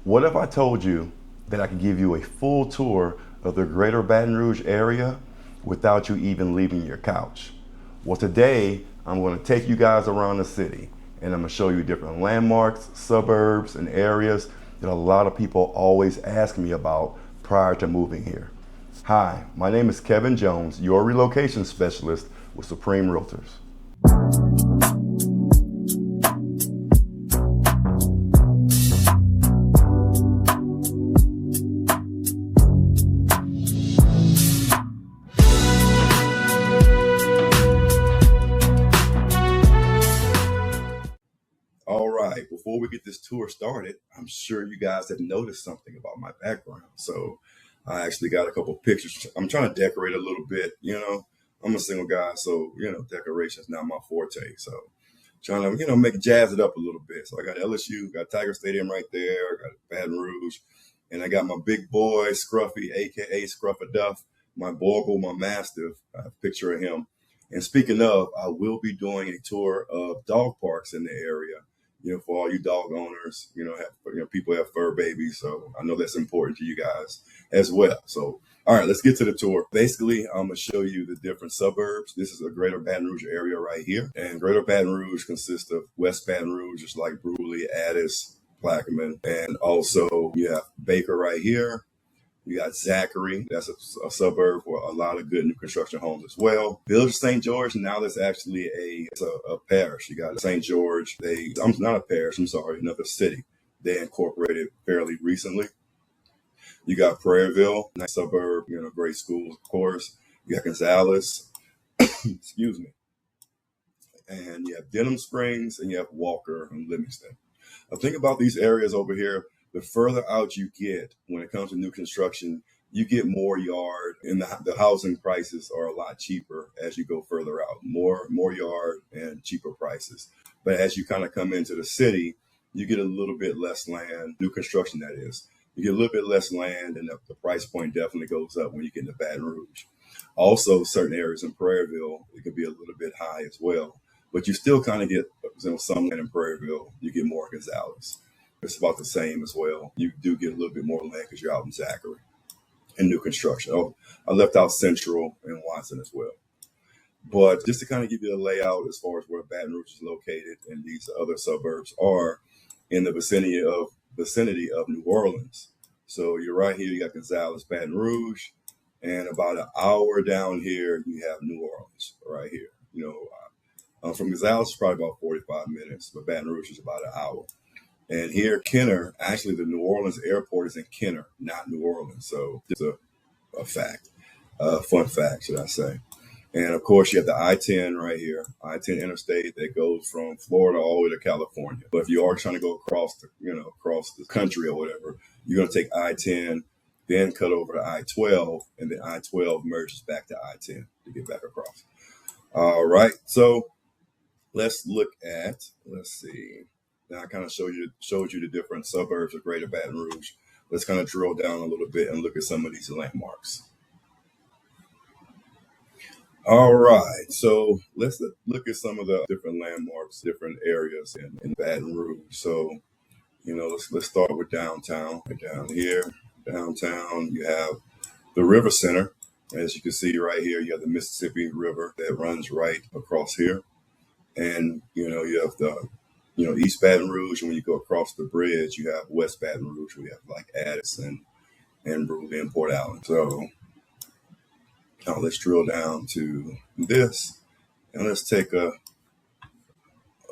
What if I told you that I could give you a full tour of the Greater Baton Rouge area without you even leaving your couch? Well, today I'm going to take you guys around the city and I'm going to show you different landmarks, suburbs, and areas that a lot of people always ask me about prior to moving here. Hi, my name is Kevin Jones, your relocation specialist with Supreme Realtors. All right, before we get this tour started, I'm sure you guys have noticed something about my background. So I actually got a couple pictures. I'm trying to decorate a little bit, I'm a single guy, so, decoration is not my forte. So trying to, make jazz it up a little bit. So I got LSU, got Tiger Stadium right there, I got Baton Rouge, and I got my big boy, Scruffy, AKA Scruffa Duff, my Bogle, my Mastiff. I have a picture of him. And speaking of, I will be doing a tour of dog parks in the area. For all you dog owners, people have fur babies. So I know that's important to you guys as well. So, all right, let's get to the tour. Basically, I'm going to show you the different suburbs. This is a Greater Baton Rouge area right here. And Greater Baton Rouge consists of West Baton Rouge, just like Brewley, Addis, Plaquemine. And also you have Baker right here. You got Zachary, that's a suburb for a lot of good new construction homes as well. Village of St. George, now there's actually a parish. You got St. George, I'm not a parish, I'm sorry, another city. They incorporated fairly recently. You got Prairieville, nice suburb, great schools, of course. You got Gonzales, excuse me. And you have Denham Springs, and you have Walker and Livingston. Now think about these areas over here. The further out you get when it comes to new construction, you get more yard, and the housing prices are a lot cheaper as you go further out. More yard and cheaper prices. But as you kind of come into the city, you get a little bit less land, new construction that is. You get a little bit less land, and the price point definitely goes up when you get into Baton Rouge. Also, certain areas in Prairieville, it can be a little bit high as well. But you still kind of get some land in Prairieville. You get more in Gonzales. It's about the same as well. You do get a little bit more land because you're out in Zachary and new construction. Oh, I left out Central and Watson as well. But just to kind of give you a layout as far as where Baton Rouge is located and these other suburbs are in the vicinity of New Orleans. So you're right here, you got Gonzales, Baton Rouge, and about an hour down here, you have New Orleans right here. From Gonzales, it's probably about 45 minutes, but Baton Rouge is about an hour. And here, Kenner, actually the New Orleans airport is in Kenner, not New Orleans. So it's a fact, fun fact, should I say. And of course, you have the I-10 right here, I-10 interstate that goes from Florida all the way to California. But if you are trying to go across the country or whatever, you're going to take I-10, then cut over to I-12, and then I-12 merges back to I-10 to get back across. All right, so let's see. Now I kind of showed you the different suburbs of Greater Baton Rouge. Let's kind of drill down a little bit and look at some of these landmarks. All right, so let's look at some of the different landmarks, different areas in Baton Rouge. So, let's start with downtown. Right down here, downtown, you have the River Center. As you can see right here, you have the Mississippi River that runs right across here. And, you have the East Baton Rouge, and when you go across the bridge, you have West Baton Rouge. We have like Addison and Brewley and Port Allen. So now let's drill down to this, and let's take a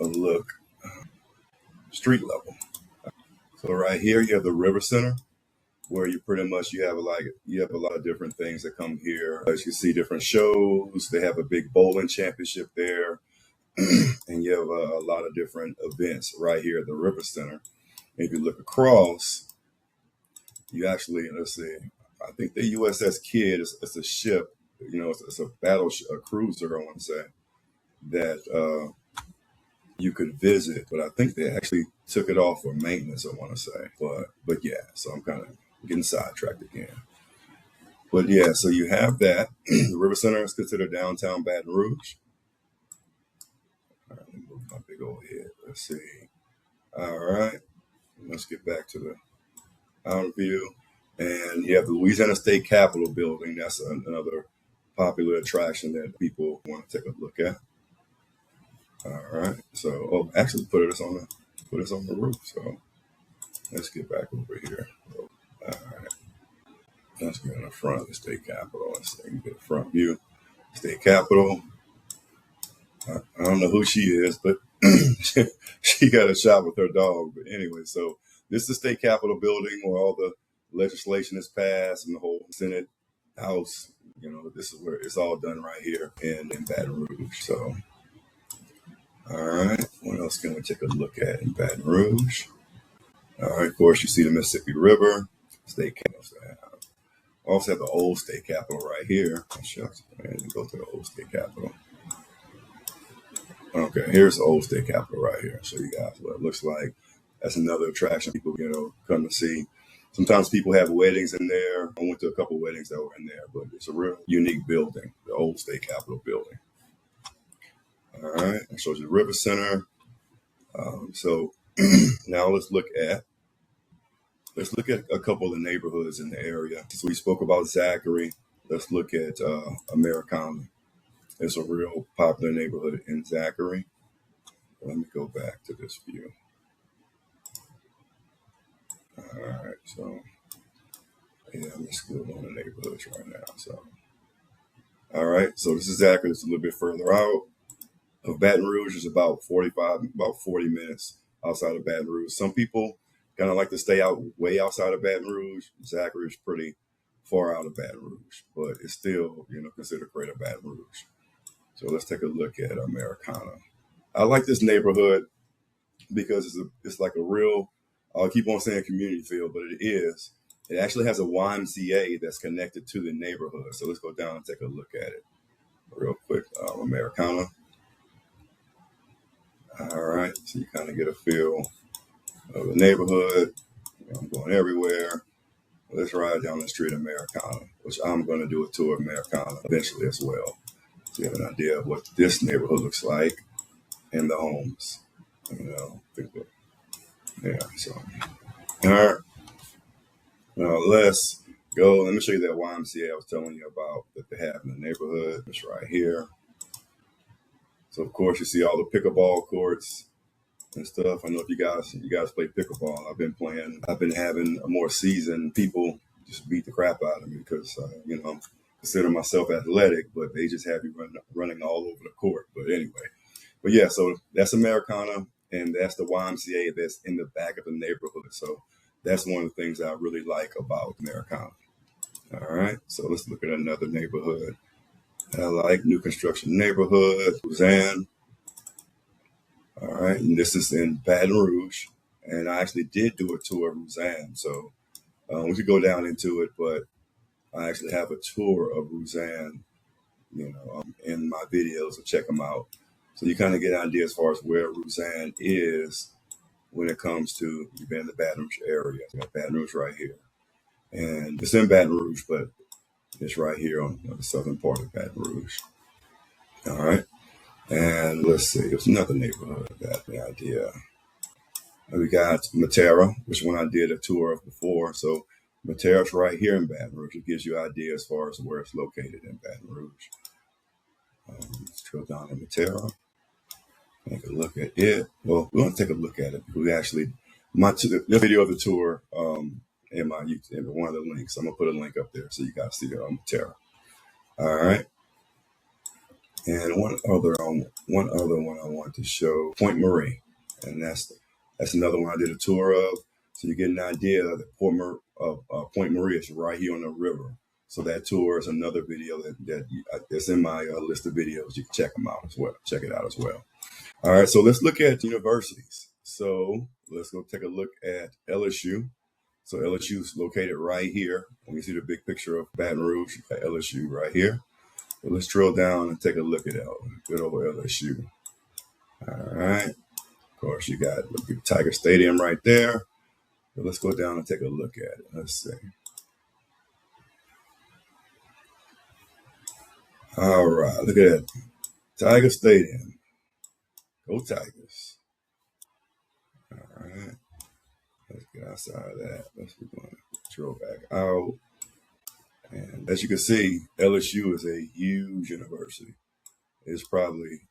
look street level. So right here, you have the River Center, where you pretty much you have a lot of different things that come here. As you can see, different shows. They have a big bowling championship there. And you have a lot of different events right here at the River Center. And if you look across, you actually, let's see, I think the USS Kidd is a ship, it's a cruiser, I want to say, that you could visit. But I think they actually took it off for maintenance, I want to say. But yeah, so I'm kind of getting sidetracked again. But yeah, so you have that. The River Center is considered downtown Baton Rouge. All right, let me move my big old head. Let's see. All right, let's get back to the out of view. And you have the Louisiana State Capitol building. That's another popular attraction that people want to take a look at. All right. So, oh, actually, put us on the roof. So let's get back over here. All right. Let's get in the front of the state capitol. Let's get a front view. State capitol. I don't know who she is, but she got a shot with her dog. But anyway, so this is the state capitol building where all the legislation is passed and the whole Senate House. You know, this is where it's all done right here in Baton Rouge. So, all right, what else can we take a look at in Baton Rouge? All right, of course, you see the Mississippi River, state capitol. Also have the old state capitol right here. Oh, shucks, man, go to the old state capitol. Okay, here's the old state capitol right here. I'll show you guys what it looks like. That's another attraction people, come to see. Sometimes people have weddings in there. I went to a couple weddings that were in there, but it's a real unique building, the old state capitol building. All right, it shows you the River Center. So now let's look at a couple of the neighborhoods in the area. So we spoke about Zachary. Let's look at Americana. It's a real popular neighborhood in Zachary. Let me go back to this view. All right, so yeah, I'm just going on the neighborhoods right now. So, all right, so this is Zachary. It's a little bit further out of Baton Rouge. Is about 40 minutes outside of Baton Rouge. Some people kind of like to stay way outside of Baton Rouge. Zachary is pretty far out of Baton Rouge, but it's still, considered Greater Baton Rouge. So let's take a look at Americana. I like this neighborhood because it's like a real, I'll keep on saying community feel, but it is. It actually has a YMCA that's connected to the neighborhood. So let's go down and take a look at it real quick. Americana. All right, so you kind of get a feel of the neighborhood. I'm going everywhere. Let's ride down the street of Americana, which I'm going to do a tour of Americana eventually as well. So you have an idea of what this neighborhood looks like and the homes. Yeah, so. All right. Now let's go. Let me show you that YMCA I was telling you about that they have in the neighborhood. It's right here. So of course you see all the pickleball courts and stuff. I know if you guys play pickleball. I've been having a more seasoned people just beat the crap out of me because I consider myself athletic, but they just have you running all over the court. But anyway, yeah, so that's Americana, and that's the YMCA that's in the back of the neighborhood. So that's one of the things I really like about Americana. All right, so let's look at another neighborhood. I like new construction neighborhood, Louisiana. All right, and this is in Baton Rouge, and I actually did do a tour of Louisiana. So we could go down into it, but I actually have a tour of Rousean, in my videos, so check them out. So you kind of get an idea as far as where Rousean is when it comes to you've been in the Baton Rouge area. You got Baton Rouge right here, and it's in Baton Rouge, but it's right here on the southern part of Baton Rouge. All right, and let's see, there's another neighborhood that the idea. We got Matera, which one I did a tour of before. So Matera's right here in Baton Rouge. It gives you an idea as far as where it's located in Baton Rouge. Let's drill down to Matera. Take a look at it. Well, we want to take a look at it. We actually, the video of the tour in my YouTube, in one of the links. I'm gonna put a link up there so you guys see it on Matera. All right. And one other one I want to show, Point Marie, and that's another one I did a tour of. So you get an idea that Point Marie is right here on the river. So that tour is another video that's in my list of videos. You can check them out as well. Check it out as well. All right, so let's look at universities. So let's go take a look at LSU. So LSU is located right here. When you see the big picture of Baton Rouge, you got LSU right here. So let's drill down and take a look at good old LSU. All right. Of course, you got the Tiger Stadium right there. So let's go down and take a look at it. Let's see. All right, look at that. Tiger Stadium. Go Tigers. All right. Let's get outside of that. Let's be going to drill back out. And as you can see, LSU is a huge university. It's probably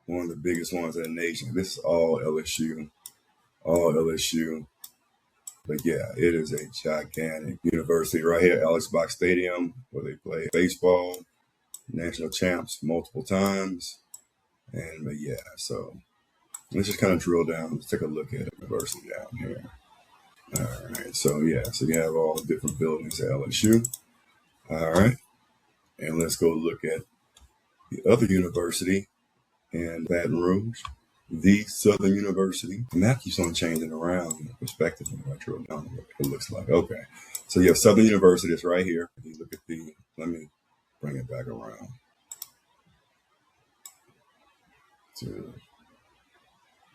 one of the biggest ones in the nation. This is all LSU, all LSU. But yeah, it is a gigantic university right here, Alex Box Stadium, where they play baseball, national champs multiple times. And but yeah, so let's just kind of drill down. Let's take a look at the university down here. All right, so yeah, so you have all the different buildings at LSU. All right, and let's go look at the other university in Baton Rouge, the Southern University. The map keeps on changing around in the perspective when I drill down what it looks like. Okay, so you have Southern University, it's right here. If you look at the, let me bring it back around.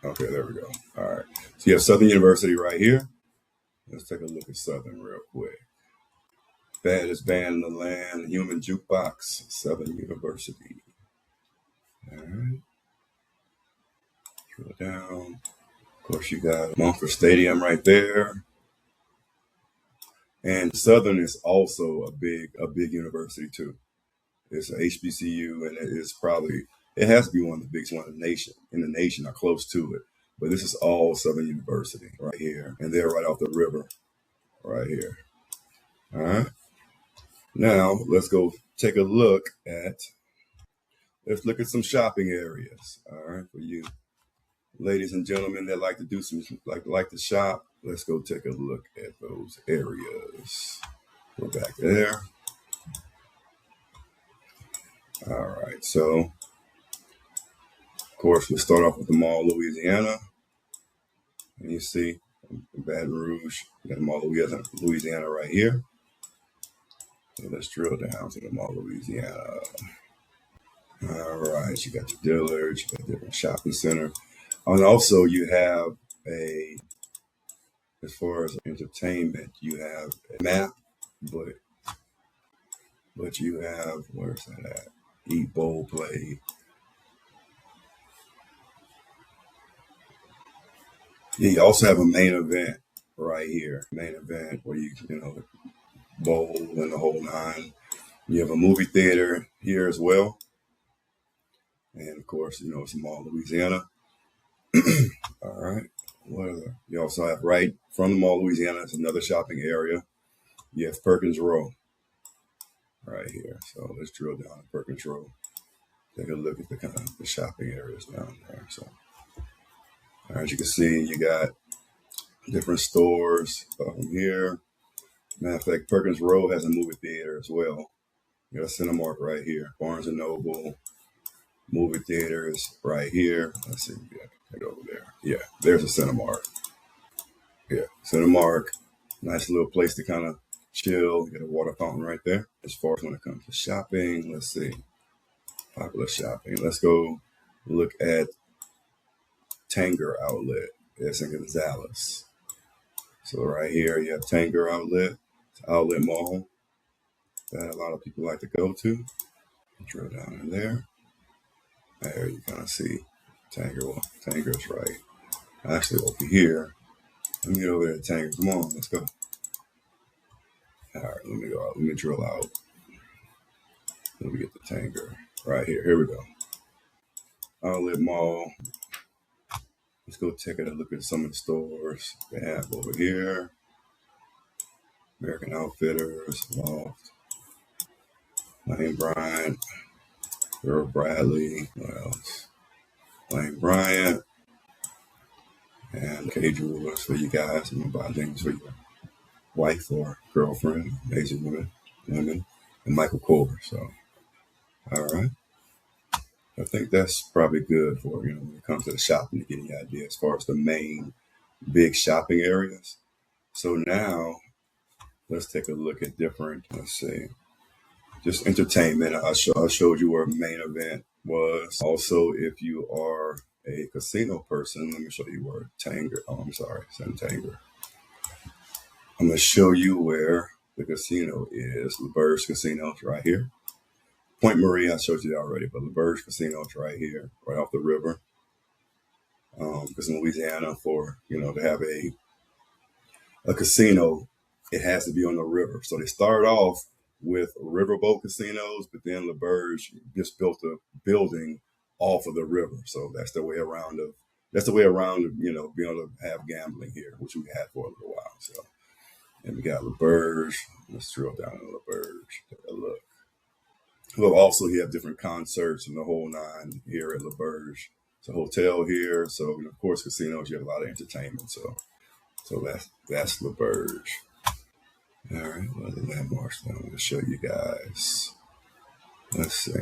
Okay, there we go. All right, so you have Southern University right here. Let's take a look at Southern real quick. Baddest band in the land, Human Jukebox, Southern University. All right. Drill down. Of course, you got Mumford Stadium right there. And Southern is also a big university too. It's an HBCU, and it has to be one of the biggest ones in the nation or close to it. But this is all Southern University right here, and they're right off the river, right here. All right. Now let's go take a look at. Let's look at some shopping areas. All right, for you ladies and gentlemen that like to do some like to shop. Let's go take a look at those areas. Go back there. All right, so of course we'll start off with the Mall, Louisiana. And you see Baton Rouge, you got the Mall, Louisiana right here. So let's drill down to the Mall, Louisiana. All right, you got your Dillard's, you got different shopping center. And also you have as far as entertainment, you have a map, but you have, where's that at? Eat, Bowl, Play. Yeah, you also have a main event right here. Main event where you bowl and the whole nine. You have a movie theater here as well. And of course, it's a Mall, Louisiana. All right. What other? You also have right from the Mall, Louisiana, it's another shopping area. You have Perkins Row right here. So let's drill down at Perkins Row. Take a look at the kind of the shopping areas down there. So, as you can see, you got different stores here. Matter of fact, Perkins Row has a movie theater as well. You got a Cinemark right here. Barnes and Noble, movie theaters right here. Let's see, get over there. Yeah, there's a Cinemark. Yeah, Cinemark. Nice little place to kind of chill. You got a water fountain right there. As far as when it comes to shopping, let's see. Popular shopping. Let's go look at Tanger Outlet. It's in Gonzales. So right here you have Tanger Outlet. It's an outlet mall that a lot of people like to go to. Drill down in there. There you kind of see Tanger. Well, Tanger's right. Actually over here. Let me get over there to Tanger. Come on, let's go. All right, let me go out. Let me drill out. Let me get the Tanger right here. Here we go. Outlet mall. Let's go take a look at some of the stores they have over here. American Outfitters, Loft, Lane Bryant, Earl Bradley, what else? Lane Bryant, and K Jewelers for you guys. I'm gonna buy things for your wife or girlfriend, amazing women, and Michael Kors. So, all right. I think that's probably good for, when it comes to the shopping to get any idea as far as the main big shopping areas. So now let's take a look at different, let's see, just entertainment. I showed you where main event was. Also, if you are a casino person, let me show you where Tanger, Tanger. I'm going to show you where the casino is. LeBurge Casino is right here. Point Marie, I showed you that already, but LeBurge Casino is right here, right off the river. Because in Louisiana, to have a a casino, it has to be on the river. So they started off with riverboat casinos, but then LaBerge just built a building off of the river. So that's the way around being able to have gambling here, which we had for a little while. So, and we got LaBerge. Let's drill down on LaBerge. Take a look. We'll also have different concerts and the whole nine here at LaBerge. It's a hotel here. So, of course, casinos, you have a lot of entertainment. So that's LaBerge. All right, what are the landmarks that I'm going to show you guys? Let's see.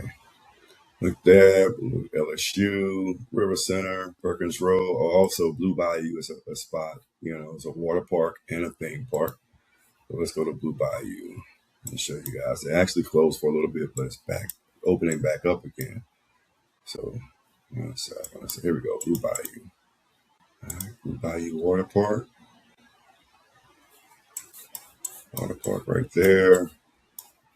Look there, LSU, River Center, Perkins Road. Also, Blue Bayou is a spot. It's a water park and a theme park. So let's go to Blue Bayou and show you guys. It actually closed for a little bit, but it's opening back up again. So, here we go, Blue Bayou. All right, Blue Bayou Water Park. Water park right there.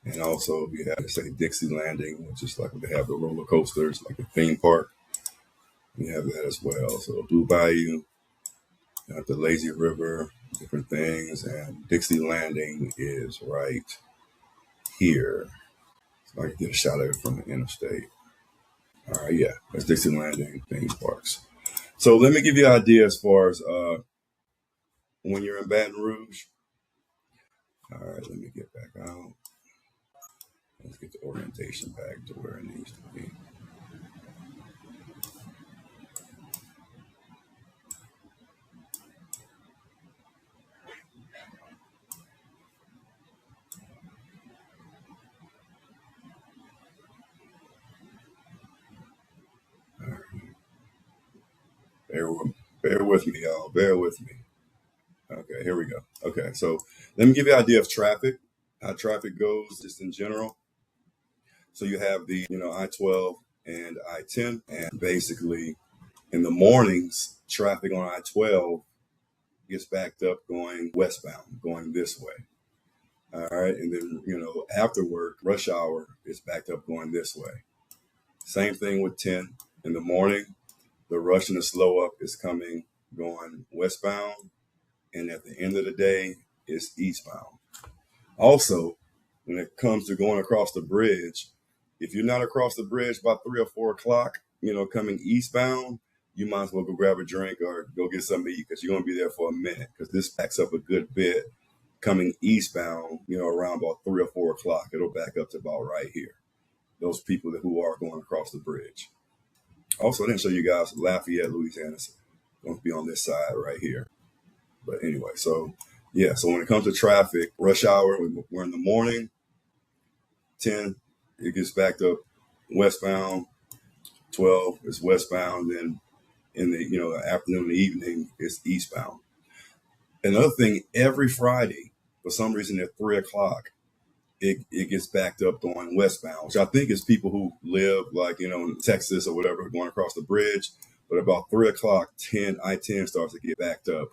And also we have, say, Dixie Landing, which is like they have the roller coasters, like a theme park. We have that as well. So Blue Bayou, the Lazy River, different things. And Dixie Landing is right here. So I can get a shot of it from the interstate. All right, yeah, that's Dixie Landing theme parks. So let me give you an idea as far as when you're in Baton Rouge. All right, let me get back out. Let's get the orientation back to where it needs to be. Bear with me, y'all. Bear with me. Okay, here we go. Okay, so let me give you an idea of traffic, how traffic goes just in general. So you have the, I-12 and I-10, and basically in the mornings, traffic on I-12 gets backed up going westbound, going this way. All right, and then, after work, rush hour is backed up going this way. Same thing with 10 in the morning. The rush and the slow up is coming going westbound, and at the end of the day, it's eastbound. Also, when it comes to going across the bridge, if you're not across the bridge by 3 or 4 o'clock, coming eastbound, you might as well go grab a drink or go get something to eat because you're going to be there for a minute because this backs up a good bit coming eastbound, around about 3 or 4 o'clock. It'll back up to about right here. Those people who are going across the bridge. Also, I didn't show you guys Lafayette, Louisiana. It's going to be on this side right here. But anyway, so when it comes to traffic, rush hour, we're in the morning, 10, it gets backed up westbound, 12 is westbound, then in the afternoon and the evening, it's eastbound. Another thing, every Friday, for some reason at 3 o'clock, it gets backed up going westbound, which I think is people who live like, in Texas or whatever, going across the bridge. But about 3 o'clock, I-10 starts to get backed up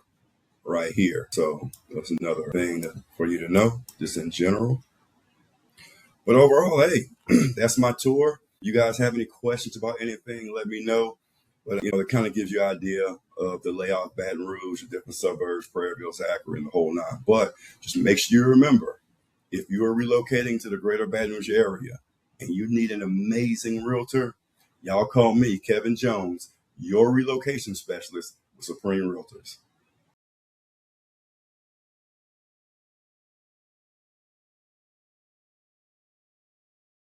right here. So that's another thing for you to know, just in general. But overall, hey, that's my tour. You guys have any questions about anything, let me know. But, it kind of gives you an idea of the layout of Baton Rouge, the different suburbs, Prairieville, Zachary, and the whole nine. But just make sure you remember, if you are relocating to the Greater Baton Rouge area and you need an amazing realtor, y'all call me, Kevin Jones, your relocation specialist with Supreme Realtors.